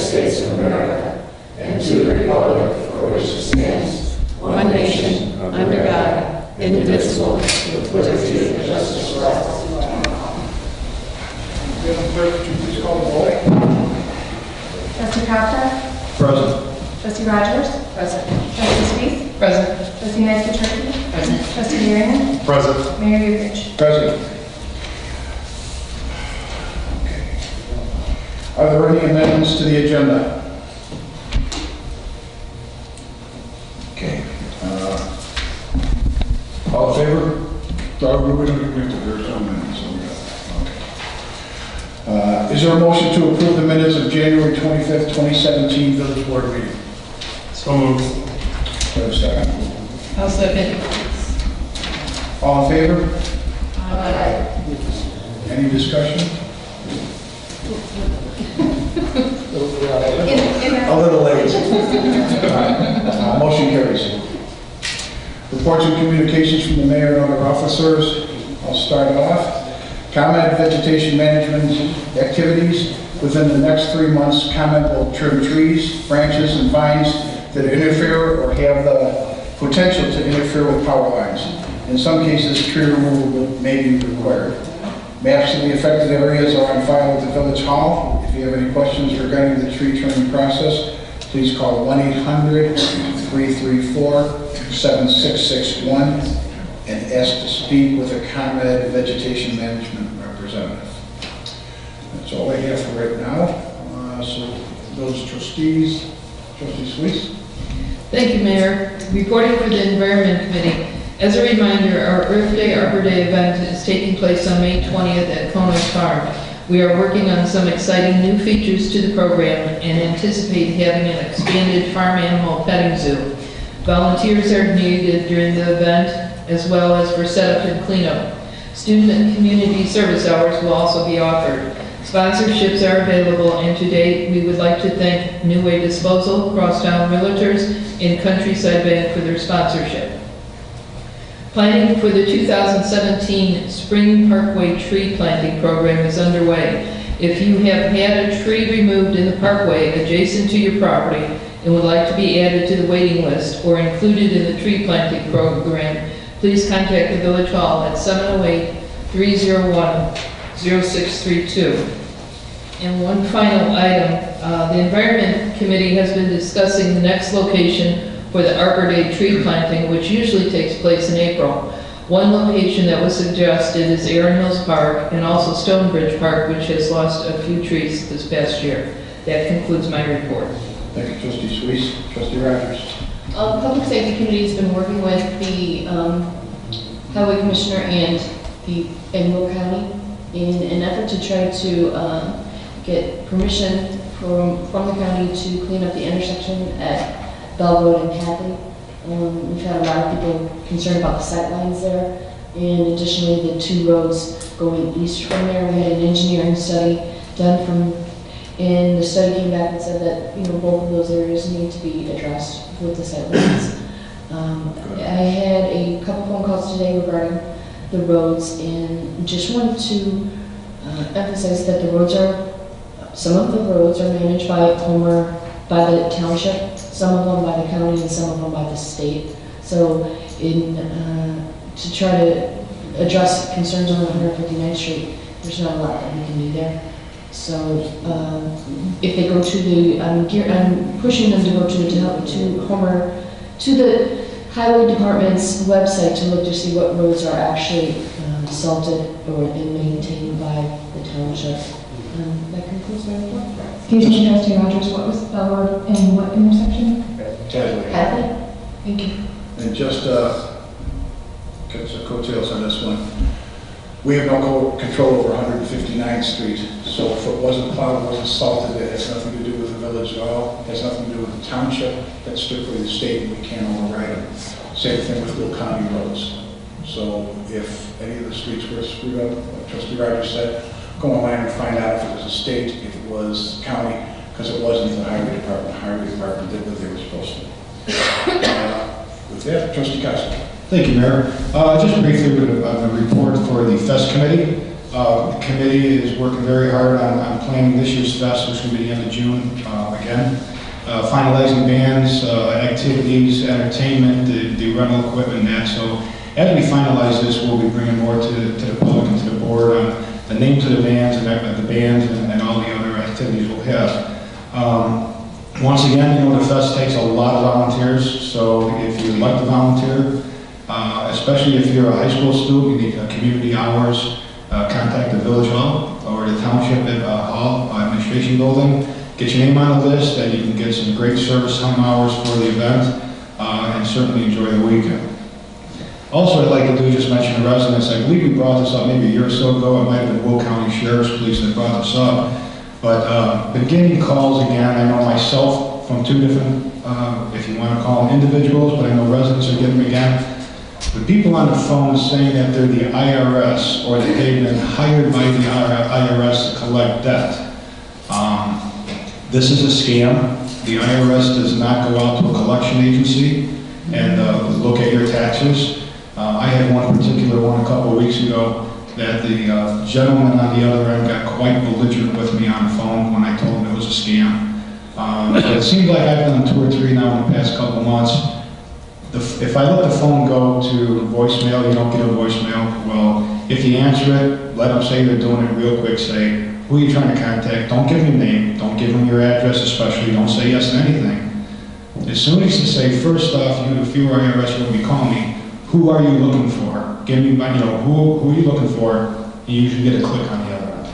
States of America and to the republic for which it stands, one nation, under God, indivisible, with liberty and justice for all. Madam Clerk, would you please call the roll? Trustee Costa? Present. Trustee Rogers? Present. Trustee Sweet? Present. Trustee Knight-Turkey? Present. Trustee Darian? Present. Mayor Yurich? Present. Okay. Are there any amendments to the agenda? Okay. All in favor? We don't have to, there's no amendments. Okay. Is there a motion to approve the minutes of January 25th, 2017 Village Board meeting? So moved. Do I have a second? I'll second. All in favor? Aye. Any discussion? A little late. Motion carries. Reports and communications from the mayor and other officers. I'll start off. ComEd vegetation management activities. Within the next 3 months, ComEd will trim trees, branches, and vines that interfere or have the potential to interfere with power lines. In some cases, tree removal may be required. Maps of the affected areas are on file at the Village Hall. If you have any questions regarding the tree trimming process, please call 1-800-334-7661 and ask to speak with a ComEd vegetation management representative. That's all I have for right now. So those trustees, Trustee Sweet. Thank you, Mayor. Reporting for the Environment Committee. As a reminder, our Earth Day Arbor Day event is taking place on May 20th at Kono's Farm. We are working on some exciting new features to the program and anticipate having an expanded farm animal petting zoo. Volunteers are needed during the event, as well as for setup and cleanup. Student and community service hours will also be offered. Sponsorships are available, and to date, we would like to thank New Way Disposal, Crosstown Realtors, and Countryside Bank for their sponsorship. Planning for the 2017 Spring Parkway Tree Planting Program is underway. If you have had a tree removed in the parkway adjacent to your property and would like to be added to the waiting list or included in the tree planting program, please contact the Village Hall at 708-301-0632. And one final item, the Environment Committee has been discussing the next location for the Arbor Day tree planting, which usually takes place in April. One location that was suggested is Erin Hills Park and also Stonebridge Park, which has lost a few trees this past year. That concludes my report. Thank you, Trustee Sweet. Trustee Rogers. Public Safety Committee has been working with the Highway Commissioner and Will County in an effort to try to get permission from the county to clean up the intersection at Bell Road and Hadley. We've had a lot of people concerned about the sight lines there, and additionally the 2 roads going east from there. We had an engineering study done and the study came back and said that both of those areas need to be addressed with the sight lines. I had a couple phone calls today regarding the roads, and just wanted to emphasize that some of the roads are managed by Homer, by the township, some of them by the county, and some of them by the state. So to try to address concerns on 159th Street, there's not a lot that we can do there. So if they go to I'm pushing them to go to Homer, to the Highway Department's website to look to see what roads are actually salted or maintained by the township. That concludes my report. Excuse me, Trustee Rogers, what was Bell Road and what intersection? Hadley? Thank you. And just get some coattails on this one. We have no control over 159th Street, so if it wasn't plowed, it wasn't salted, it has nothing to do with the village at all. It has nothing to do with the township. That's strictly the state, and we can't override it. Same thing with Will County roads. So if any of the streets were screwed up, like Trustee Rogers said, go online and find out if it was a state, if it was county, because it wasn't the highway department. The highway department did what they were supposed to. With that, Trustee Costa. Thank you, Mayor. Just briefly, a report for the Fest Committee. The committee is working very hard on planning this year's fest, which is going to be the end of June again. Finalizing bands, activities, entertainment, the rental equipment, and that. So as we finalize this, we'll be bringing more to the public and to the board on the names of the bands and all the other activities we'll have. Once again, you know, the fest takes a lot of volunteers, so if you'd like to volunteer, especially if you're a high school student, you need community hours, contact the village hall or the township hall administration building. Get your name on the list, and you can get some great service time hours for the event, and certainly enjoy the weekend. Also, I'd like to do just mention the residents. I believe we brought this up maybe a year or so ago. It might have been Will County Sheriff's Police that brought this up. But been getting calls again. I know myself from two different, if you want to call them individuals, but I know residents are getting them again. The people on the phone saying that they're the IRS or that they've been hired by the IRS to collect debt. This is a scam. The IRS does not go out to a collection agency and look at your taxes. I had one particular one a couple of weeks ago that the gentleman on the other end got quite belligerent with me on the phone when I told him it was a scam. It seems like I've done 2 or 3 now in the past couple of months. If I let the phone go to voicemail, you don't get a voicemail. Well, if you answer it, let them say they're doing it real quick. Say, who are you trying to contact? Don't give them your name. Don't give them your address especially. Don't say yes to anything. As soon as you say, first off, if you were IRS, you would be calling me. Who are you looking for? Give me, who are you looking for? You usually get a click on the other end.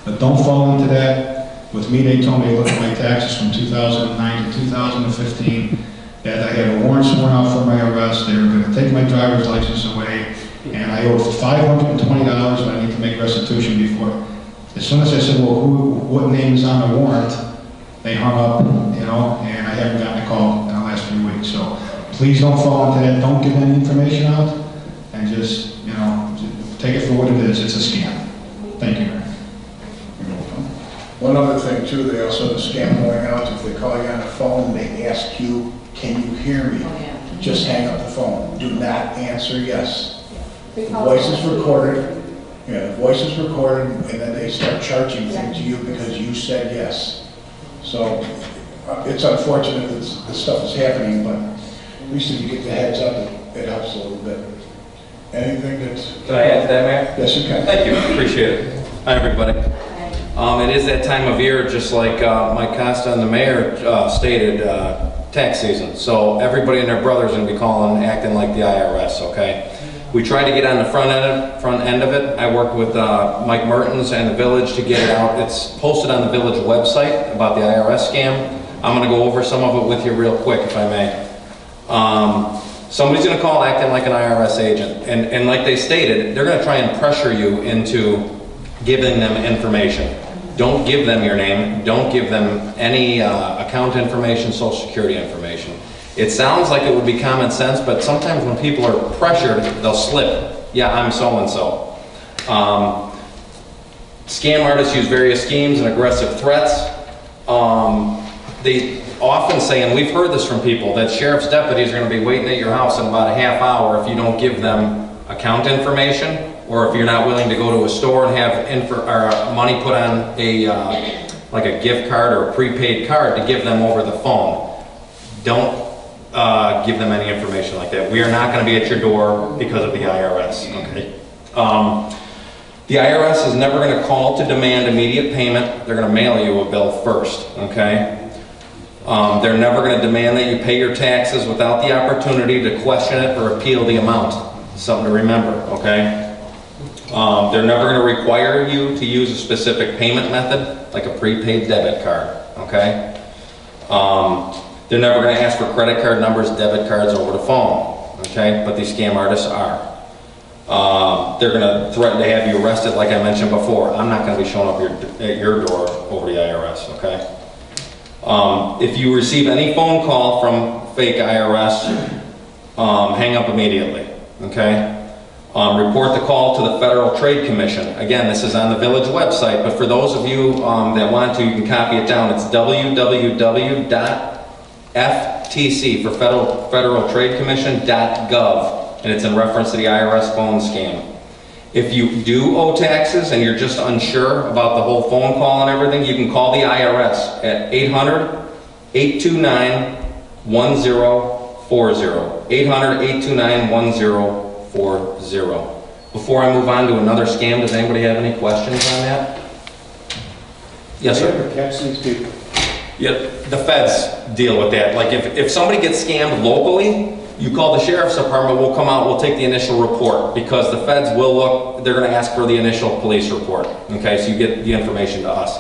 But don't fall into that. With me, they told me, look at my taxes from 2009 to 2015, that I had a warrant sworn out for my arrest. They were going to take my driver's license away, and I owed $520, and I need to make restitution before. As soon as I said, well, what name is on the warrant, they hung up, and I haven't gotten a call in the last few weeks. So please don't fall into that. Don't give any information out, and just, take it for what it is. It's a scam. Thank you. One other thing too, they also have a scam going out. If they call you on the phone, they ask you, can you hear me? Just hang up the phone. Do not answer yes. The voice is recorded. The voice is recorded, and then they start charging things to you because you said yes. So it's unfortunate that this stuff is happening, but at least if you get the heads up, it helps a little bit. Anything that's... Can I add to that, Mayor? Yes, you can. Thank you. Appreciate it. Hi, everybody. It is that time of year, just like Mike Costa and the mayor stated, tax season. So everybody and their brother's going to be calling, acting like the IRS, okay? We try to get on the front end of it. I worked with Mike Mertens and the village to get it out. It's posted on the village website about the IRS scam. I'm going to go over some of it with you real quick, if I may. Somebody's going to call acting like an IRS agent. And like they stated, they're going to try and pressure you into giving them information. Don't give them your name. Don't give them any account information, social security information. It sounds like it would be common sense, but sometimes when people are pressured, they'll slip. Yeah, I'm so-and-so. Scam artists use various schemes and aggressive threats. They often say, and we've heard this from people, that sheriff's deputies are going to be waiting at your house in about a half hour if you don't give them account information, or if you're not willing to go to a store and have money put on like a gift card or a prepaid card to give them over the phone. Don't give them any information like that. We are not going to be at your door because of the IRS. Okay. The IRS is never going to call to demand immediate payment. They're going to mail you a bill first. Okay. They're never going to demand that you pay your taxes without the opportunity to question it or appeal the amount. Something to remember. Okay. They're never going to require you to use a specific payment method, like a prepaid debit card. Okay. They're never going to ask for credit card numbers, debit cards over the phone, okay? But these scam artists are. They're going to threaten to have you arrested, like I mentioned before. I'm not going to be showing up at your door over the IRS, okay? If you receive any phone call from fake IRS, hang up immediately, okay? Report the call to the Federal Trade Commission. Again, this is on the village website, but for those of you that want to, you can copy it down. It's www.ftc for Federal Trade Commission.gov, and it's in reference to the IRS phone scam. If you do owe taxes and you're just unsure about the whole phone call and everything, you can call the IRS at 800-829-1040. 800-829-1040. Before I move on to another scam, does anybody have any questions on that? Yes, sir. Ever catch these people? Yeah, the feds deal with that. Like if somebody gets scammed locally, you call the sheriff's department, we'll come out, we'll take the initial report, because the feds will look, they're gonna ask for the initial police report. Okay, so you get the information to us.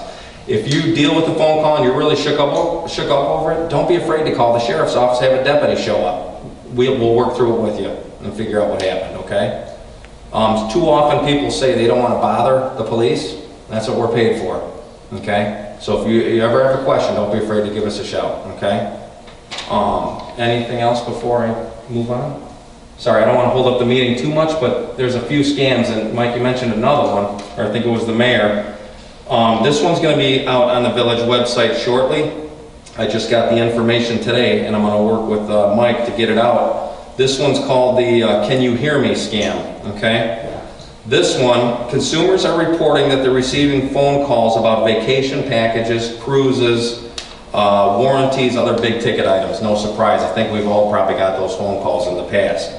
If you deal with the phone call and you're really shook up over it, don't be afraid to call the sheriff's office, have a deputy show up. We'll work through it with you and figure out what happened, okay? Too often people say they don't want to bother the police. That's what we're paid for, okay? So if you ever have a question, don't be afraid to give us a shout, okay? Anything else before I move on? Sorry, I don't want to hold up the meeting too much, but there's a few scams, and Mike, you mentioned another one, or I think it was the mayor. This one's going to be out on the village website shortly. I just got the information today, and I'm going to work with Mike to get it out. This one's called the Can You Hear Me scam, okay? This one, consumers are reporting that they're receiving phone calls about vacation packages, cruises, warranties, other big ticket items. No surprise, I think we've all probably got those phone calls in the past.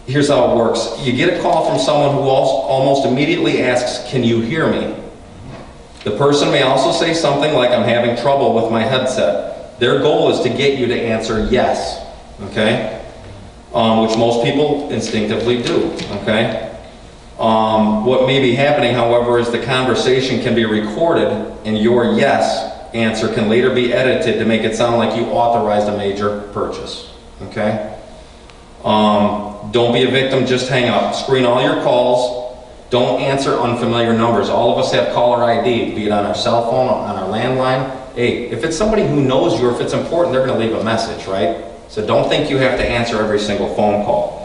Here's how it works. You get a call from someone who almost immediately asks, can you hear me? The person may also say something like, I'm having trouble with my headset. Their goal is to get you to answer yes, okay? Which most people instinctively do, okay? What may be happening, however, is the conversation can be recorded and your yes answer can later be edited to make it sound like you authorized a major purchase, okay? Don't be a victim, just hang up. Screen all your calls. Don't answer unfamiliar numbers. All of us have caller ID, be it on our cell phone, on our landline. Hey, if it's somebody who knows you or if it's important, they're going to leave a message, right? So don't think you have to answer every single phone call.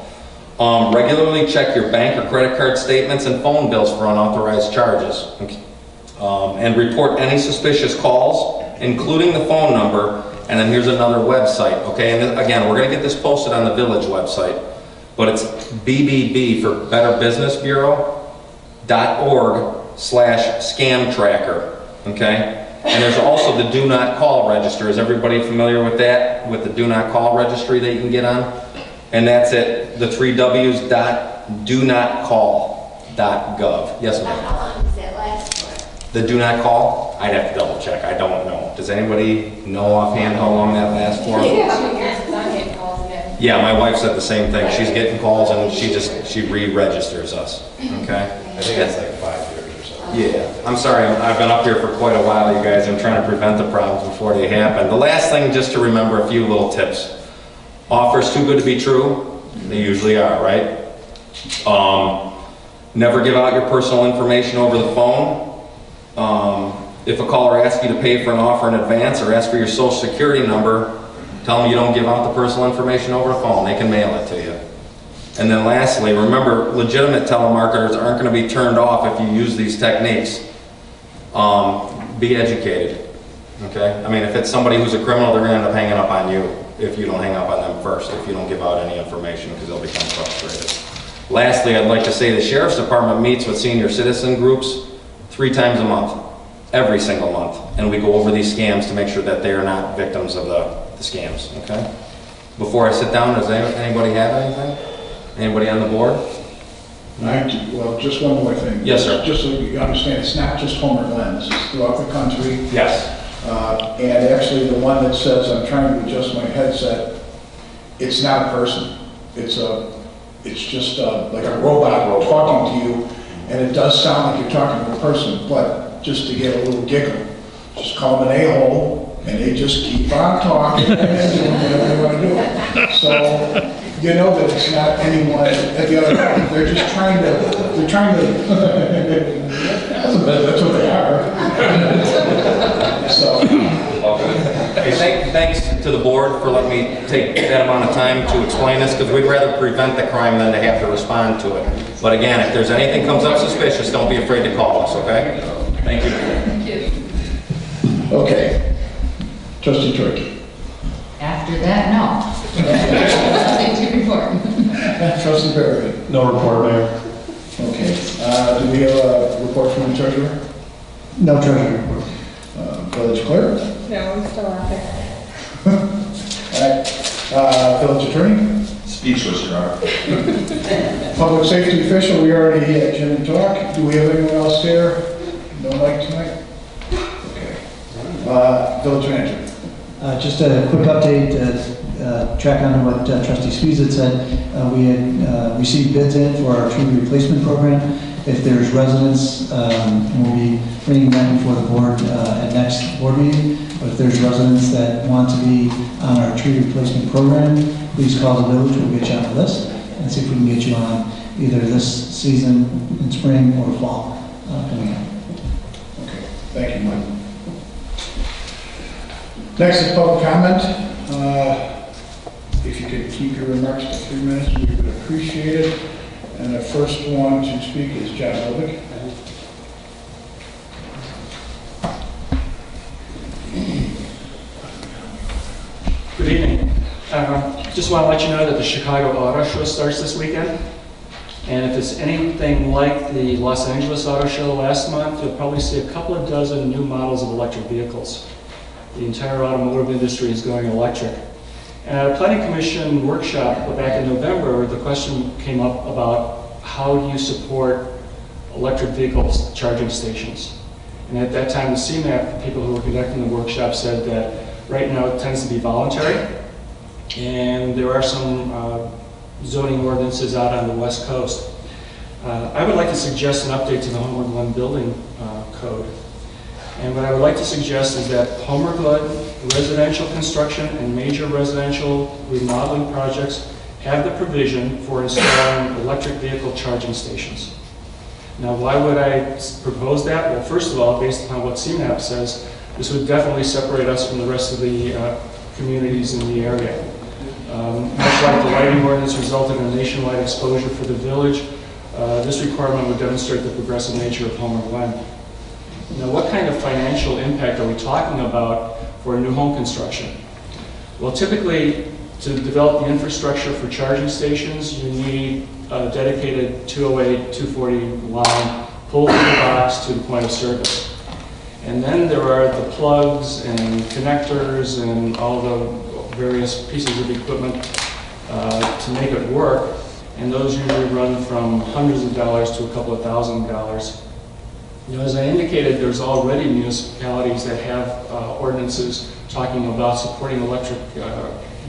Regularly check your bank or credit card statements and phone bills for unauthorized charges. Okay. And report any suspicious calls, including the phone number. And then here's another website, okay? And again, we're going to get this posted on the village website. But it's BBB for Better Business Bureau.org/scam tracker, okay? And there's also the do not call register. Is everybody familiar with that? With the do not call registry that you can get on? And that's at the 3 W's.donotcall.gov. Yes, ma'am? How long does that last for? The do not call? I'd have to double check. I don't know. Does anybody know offhand how long that lasts for? Yeah, my wife said the same thing. She's getting calls and she re-registers us. Okay? I think it's like 5 years or so. Yeah. I'm sorry, I've been up here for quite a while, you guys. I'm trying to prevent the problems before they happen. The last thing, just to remember a few little tips. Offers too good to be true. They usually are, right? Never give out your personal information over the phone. If a caller asks you to pay for an offer in advance or ask for your social security number, tell them you don't give out the personal information over the phone. They can mail it to you. And then lastly, remember, legitimate telemarketers aren't going to be turned off if you use these techniques. Be educated. Okay? I mean, if it's somebody who's a criminal, they're going to end up hanging up on you if you don't hang up on them first, if you don't give out any information, because they'll become frustrated. Lastly, I'd like to say the Sheriff's Department meets with senior citizen groups 3 times a month, every single month, and we go over these scams to make sure that they are not victims of the scams, okay? Before I sit down, does anybody have anything? Anybody on the board? Well, just one more thing. Yes, sir. Just so you understand, it's not just Homer Glen, this is throughout the country. Yes. And actually, the one that says, I'm trying to adjust my headset, it's not a person. It's just like a robot talking to you, and it does sound like you're talking to a person, but just to get a little giggle, just call them an a-hole, and they just keep on talking and doing whatever they want to do. So, you know that it's not anyone at the other end. They're just trying to, that's what they are. So. Hey, thanks to the board for letting me take that amount of time to explain this, because we'd rather prevent the crime than to have to respond to it. But again, if there's anything comes up suspicious, don't be afraid to call us, okay? Thank you. Thank you. Okay. Trustee Turkey. After that, no. Nothing to report. Trustee Perry? No report, Mayor. Okay. Do we have a report from the treasurer? No treasurer report. Village clerk? No, we're still out there. All right. Village attorney? Speechless, Your Honor. Public safety official, we already had Jim talk. Do we have anyone else here? No mic tonight? Okay. Village manager? Just a quick update, track on what Trustee Squeeze had said. We had received bids in for our tree replacement program. If there's residents, we'll be bringing them before the board at next board meeting. But if there's residents that want to be on our tree replacement program, please call the village. We'll get you on the list and see if we can get you on either this season in spring or fall coming up. Okay. Thank you, Mike. Next is public comment. If you could keep your remarks to 3 minutes, we would appreciate it. And the first one to speak is John Lovick. Good evening. Just want to let you know that the Chicago Auto Show starts this weekend. And if it's anything like the Los Angeles Auto Show last month, you'll probably see a couple of dozen new models of electric vehicles. The entire automotive industry is going electric. And at a Planning Commission workshop back in November, the question came up about how do you support electric vehicles charging stations? And at that time, the CMAP people who were conducting the workshop said that right now it tends to be voluntary, and there are some zoning ordinances out on the West Coast. I would like to suggest an update to the Homer Glen building code. And what I would like to suggest is that Homer Glen residential construction and major residential remodeling projects have the provision for installing electric vehicle charging stations. Now, why would I propose that? Well, first of all, based upon what CMAP says, this would definitely separate us from the rest of the communities in the area. Much like the lighting ordinance resulted in a nationwide exposure for the village, this requirement would demonstrate the progressive nature of Homer Glen. Now, what kind of financial impact are we talking about for new home construction? Well, typically, to develop the infrastructure for charging stations, you need a dedicated 208, 240 line pulled from the box to the point of service. And then there are the plugs and connectors and all the various pieces of equipment to make it work. And those usually run from hundreds of dollars to a couple of $1,000s. You know, as I indicated, there's already municipalities that have ordinances talking about supporting electric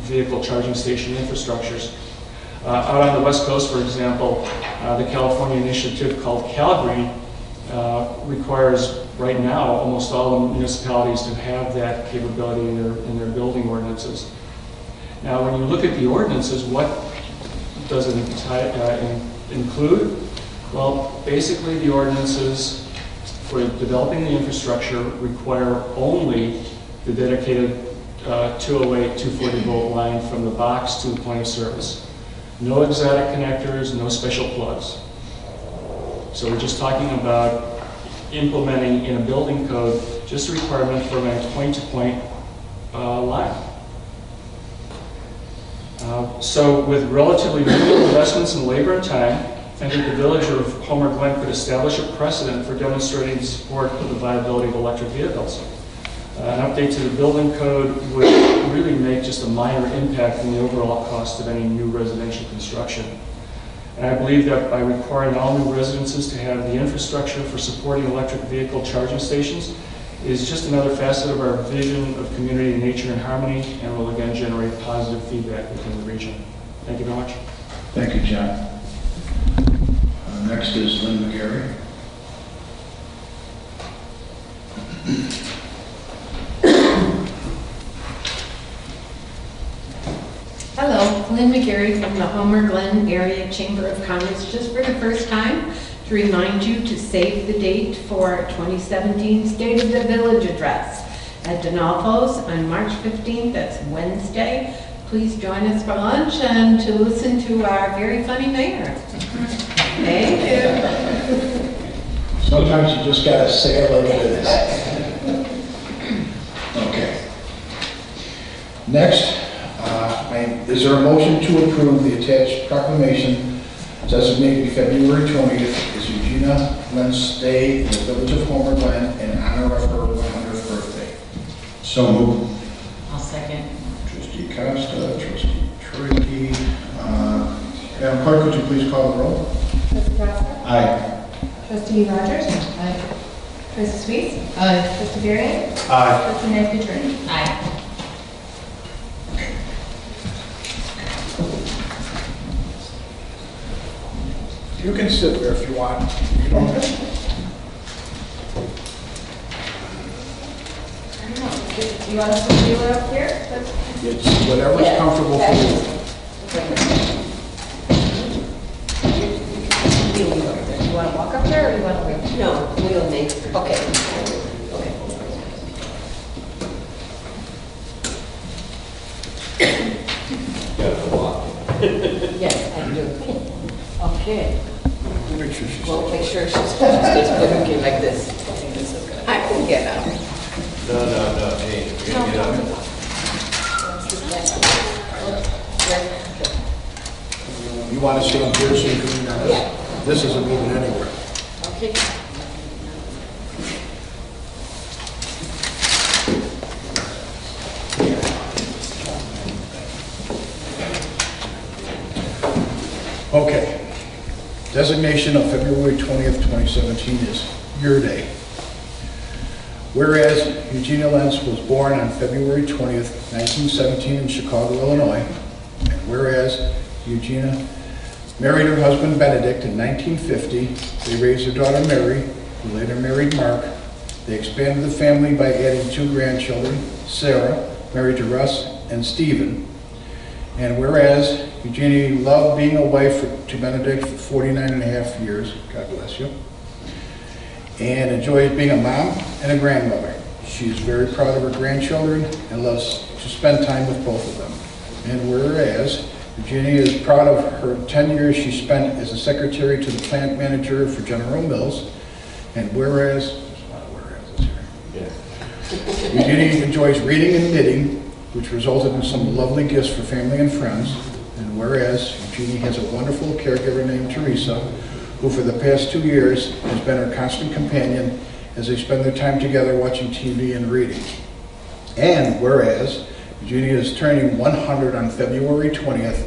vehicle charging station infrastructures. Out on the West Coast, for example, the California initiative called CalGreen requires right now almost all the municipalities to have that capability in their building ordinances. Now, when you look at the ordinances, what does it include? Well, basically the ordinances for developing the infrastructure require only the dedicated 208, 240 volt line from the box to the point of service. No exotic connectors, no special plugs. So we're just talking about implementing in a building code just a requirement for a point-to-point line. So with relatively minimal investments in labor and time, I think the village of Homer Glen could establish a precedent for demonstrating the support of the viability of electric vehicles. An update to the building code would really make just a minor impact in the overall cost of any new residential construction. And I believe that by requiring all new residences to have the infrastructure for supporting electric vehicle charging stations is just another facet of our vision of community, nature, and harmony, and will again generate positive feedback within the region. Thank you very much. Thank you, John. Next is Lynn McGarry. Hello, Lynn McGarry from the Homer Glen Area Chamber of Commerce, just for the first time to remind you to save the date for 2017 State of the Village Address at Donalfo's on March 15th, that's Wednesday. Please join us for lunch and to listen to our very funny mayor. Thank you. Sometimes you just gotta say it like it is. Okay. Next, is there a motion to approve the attached proclamation Designated February 20th is Eugenia Len's Day in the Village of Homer Glen in honor of her 100th birthday. So moved. I'll second. Trustee Costa, Trustee Trujillo. Madam Clerk, could you please call the roll? Trustee Costa? Aye. Trustee Rogers? Aye. Trustee Sweet? Aye. Trustee Varian? Aye. Trustee Nafferty? Aye. You can sit there if you want. You don't have to. You want us to do it up here? It's whatever's comfortable for you. You want to walk up there or you want to wait? No, we'll make, okay. Okay. Yes, I do. Okay. Make sure she's. Well, make sure she stays put like this. I can get up. No, hey, you're gonna get up. You want to sit up here so you can, Yeah. this isn't moving anywhere. Okay. Okay. Designation of February 20th, 2017 is your day. Whereas Eugenia Lenz was born on February 20th, 1917 in Chicago, Illinois, and whereas Eugenia married her husband Benedict in 1950, they raised their daughter Mary, who later married Mark. They expanded the family by adding 2 grandchildren, Sarah, married to Russ, and Stephen. And whereas Eugenia loved being a wife to Benedict for 49 and a half years, God bless you, and enjoys being a mom and a grandmother. She is very proud of her grandchildren and loves to spend time with both of them. And whereas Eugenia is proud of her 10 years she spent as a secretary to the plant manager for General Mills, and whereas, there's a lot of whereas here. Eugenia enjoys reading and knitting, which resulted in some lovely gifts for family and friends. And whereas Eugenia has a wonderful caregiver named Teresa, who for the past 2 years has been her constant companion as they spend their time together watching TV and reading. And whereas Eugenia is turning 100 on February 20th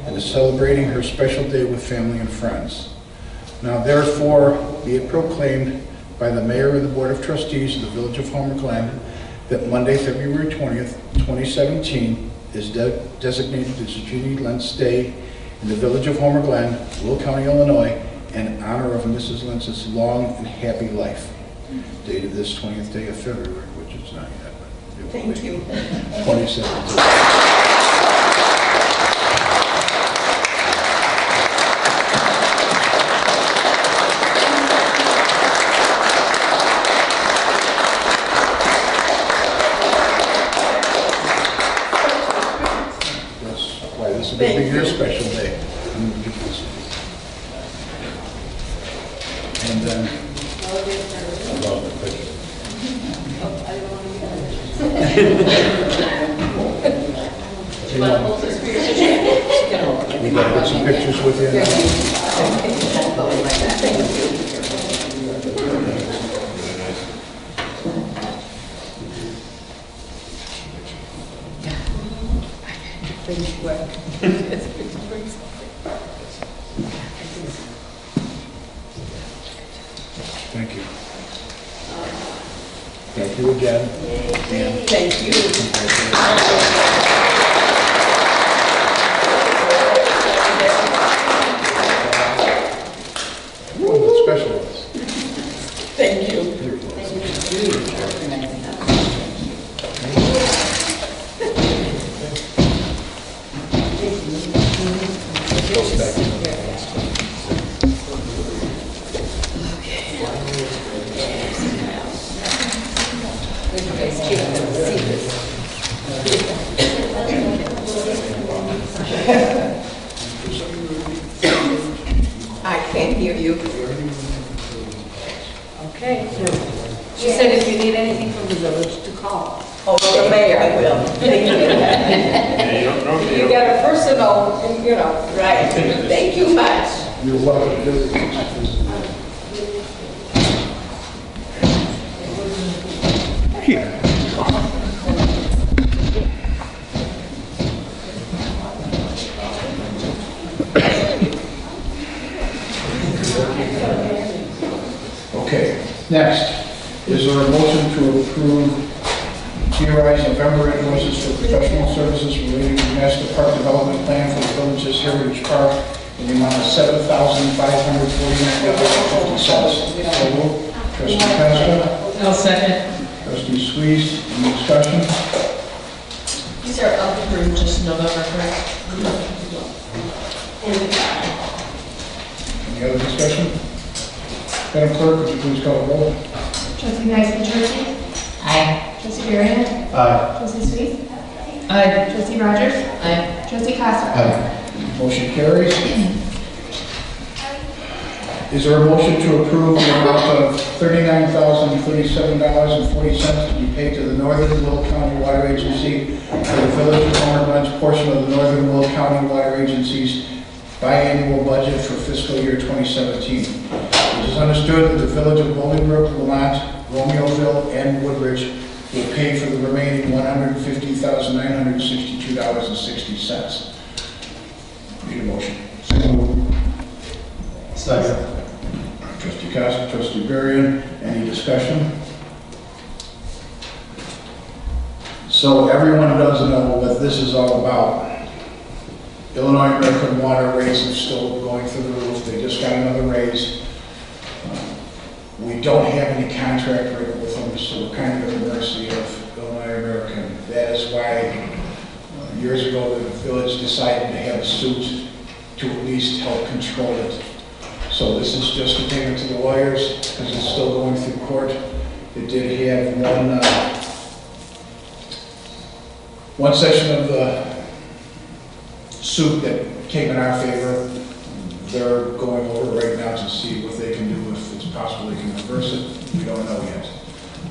and is celebrating her special day with family and friends. Now therefore be it proclaimed by the Mayor and the Board of Trustees of the Village of Homer Glen that Monday, February 20th, 2017 is designated as Eugenia Lenz Day in the Village of Homer Glen, Will County, Illinois, in honor of Mrs. Lenz's long and happy life. Dated this 20th day of February, which is not yet, but it will Thank be. you. 2017. This will be your special day. I'm gonna get this. And then, I love the picture. You want to hold this for your picture? you gotta get some pictures with you. Thank you. Thank you again. And Thank you. what special is. Thank you. I can't hear you. Okay. She said if you need anything from the village to call. Oh, the mayor, I will. Thank you. Yeah, you don't normally. You got a personal, you know. Right. Thank you much. You're welcome to do it. Here. Okay, next, is there a motion to approve GRI's November invoices for professional services relating to the Master Park Development Plan for the Village's Heritage Park in the amount of $7,549.50? So moved. Trustee Costa? I'll second. Trustee Squeeze, any discussion? These are up for just November, correct? Any other discussion? Madam Clerk, would you please call the roll? Trustee Nice-Petrowski? Aye. Trustee Varian? Aye. Trustee Sweet? Aye. Trustee Rogers? Aye. Trustee Costa? Motion carries. Is there a motion to approve the amount of $39,037.40 to be paid to the Northern Will County Water Agency for the Village of Homer Glen's portion of the Northern Will County Water Agency's biannual budget for fiscal year 2017? It is understood that the Village of Bolingbrook, Lamont, Romeoville, and Woodridge will pay for the remaining $150,962.60. Need a motion? Second. Trustee Costa, Trustee Varian, any discussion? So everyone does know what this is all about. Illinois American water rates are still going through the roof. They just got another raise. We don't have any contract rate with them, so we're kind of at the mercy of Illinois American. That is why years ago the village decided to have a suit to at least help control it. So this is just a payment to the lawyers because it's still going through court. It did have one session of the suit that came in our favor. They're going over right now to see what they can do, if it's possible they can reverse it. We don't know yet.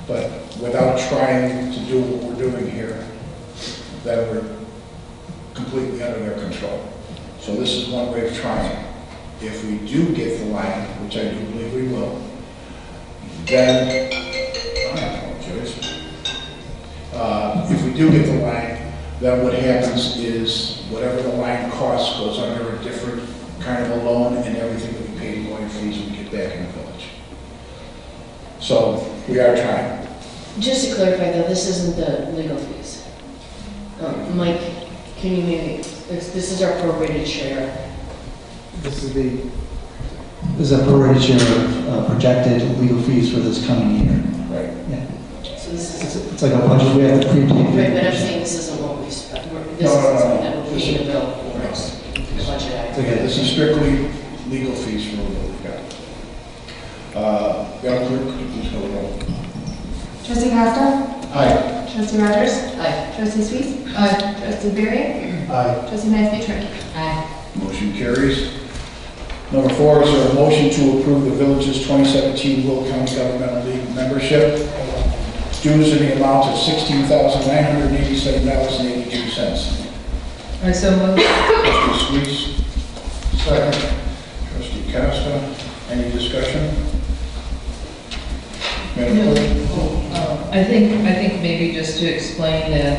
But without trying to do what we're doing here, then we're completely under their control. So this is one way of trying. If we do get the line, which I do believe we will, then, I apologize. If we do get the line, then what happens is whatever the line costs goes under a different kind of a loan, and everything that we pay in lawyer fees we get back in the village. So we are trying. Just to clarify though, this isn't the legal fees. Mike, can you maybe, this is our prorated share. This is a prorated share of projected legal fees for this coming year. Right. Yeah. So this is, It's like a budget we have to prepay. right, but I'm saying this isn't what we spent. This is something that will be in the bill for us. Budget item. Again, this is strictly legal fees for what we've got. Madam Clerk, could you please call the roll? Trustee Costa? Aye. Trustee Rogers? Aye. Trustee Sweet? Aye. Trustee Varian? Aye. Trustee Nice-Petrowski? Aye. Motion carries. Number 4, is there a motion to approve the village's 2017 Will County Governmental League membership dues in the amount of $16,987.82? I so moved. Trustee Sweets. Second. Trustee Costa. Any discussion? Madam Clerk? I think maybe just to explain that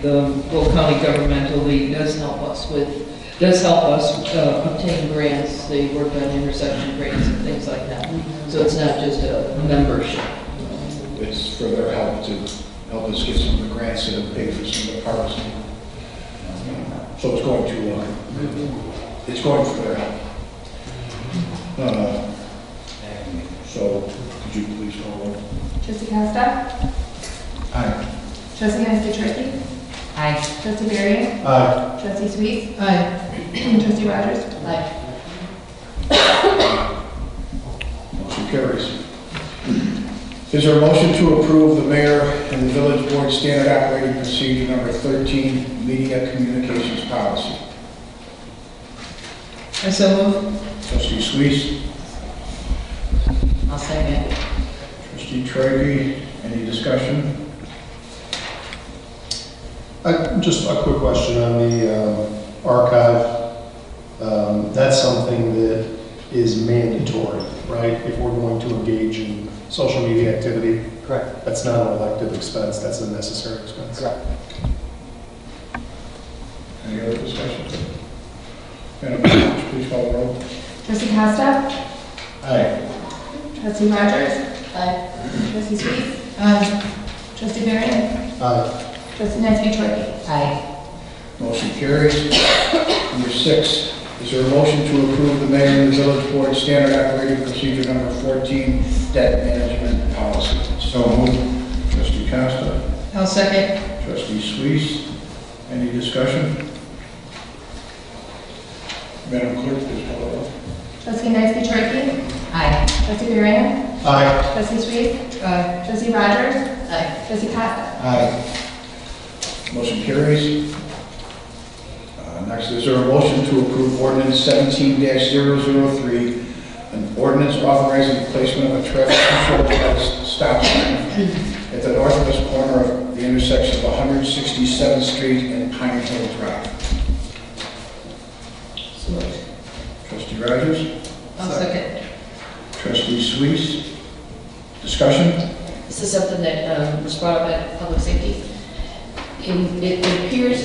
the Will County Governmental League does help us obtain grants. They work on intersection grants and things like that. So it's not just a membership. It's for their help to help us get some of the grants that have paid for some of the parks. So it's going for their help. So could you please call roll? Trustee Costa? Aye. Trustee Nice-Petrowski? Aye. Trustee Varian? Aye. Trustee Sweet? Aye. Trustee Rogers? Aye. Motion carries. Is there a motion to approve the mayor and the village board standard operating procedure number 13, media communications policy? I so moved. Trustee Sweet? I'll second. Trustee Trivey, any discussion? Just a quick question on the archive. That's something that is mandatory, right? If we're going to engage in social media activity. Correct. That's not an elective expense, that's a necessary expense. Correct. Any other discussion? Madam Clerk, please call the roll. Trustee Costa? Aye. Trustee Rogers? Aye. Trustee Sweet? Aye. Trustee Barry? Aye. Trustee Nesby-Chorky? Aye. Motion carries. Number 6, is there a motion to approve the mayor and the village board standard operating procedure number 14, debt management policy? So moved. Trustee Costa? I'll second. Trustee Sweet? Any discussion? Madam Clerk, please call the roll. Trustee Nesby-Chorky? Aye. Trustee Barry? Aye. Trustee Sweet? Aye. Trustee Rogers? Aye. Trustee Costa? Aye. Motion carries. Next, is there a motion to approve ordinance 17-003, an ordinance authorizing the placement of a traffic control stop sign at the northwest corner of the intersection of 167th Street and Pine Hill Drive? So moved. Trustee Rogers? I'll second. Trustee Sweet? Discussion? This is something that was brought up at Public Safety. It appears,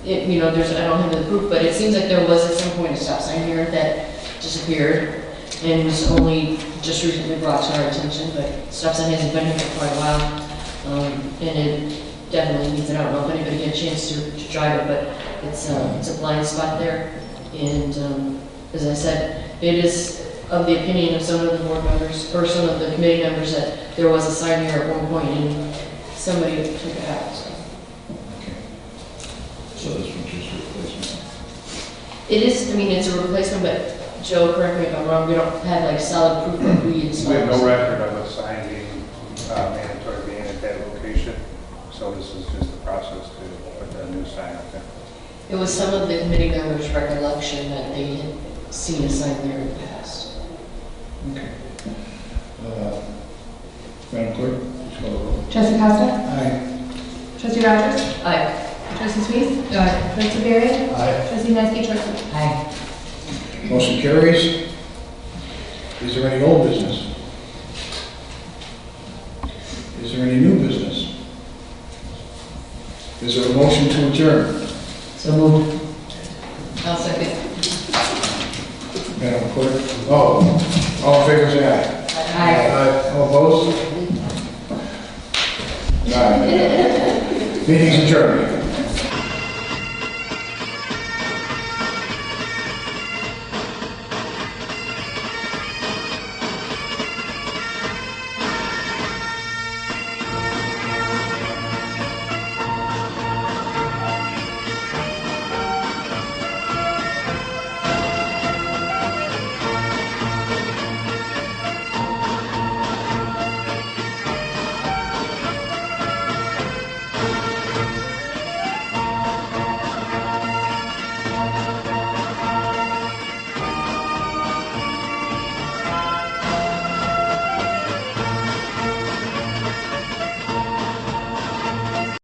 there's, I don't have the proof, but it seems like there was at some point a stop sign here that disappeared and was only just recently brought to our attention, but stop sign hasn't been here for quite a while. And it definitely needs it. I don't know if anybody had a chance to drive it, but it's a blind spot there. And as I said, it is of the opinion of some of the board members, or some of the committee members, that there was a sign here at one point and somebody took it out. So this one's just a replacement. It is, it's a replacement, but Joe, correct me if I'm wrong, we don't have like solid proof that we installed. We have no record of a sign being mandatory being at that location, so this is just the process to put a new sign up there. It was some of the committee members' recollection that they had seen a sign there in the past. Okay. Madam Clerk, please call the roll. Trustee Costa? Aye. Trustee Rogers? Aye. Trustee Sweet? Aye. Trustee Barry? Aye. Trustee Nesby-Chorky? Aye. Motion carries. Is there any old business? Is there any new business? Is there a motion to adjourn? So moved. I'll second. Madam Clerk? All in favor, say aye. Aye. All opposed? Aye. Meeting's adjourned.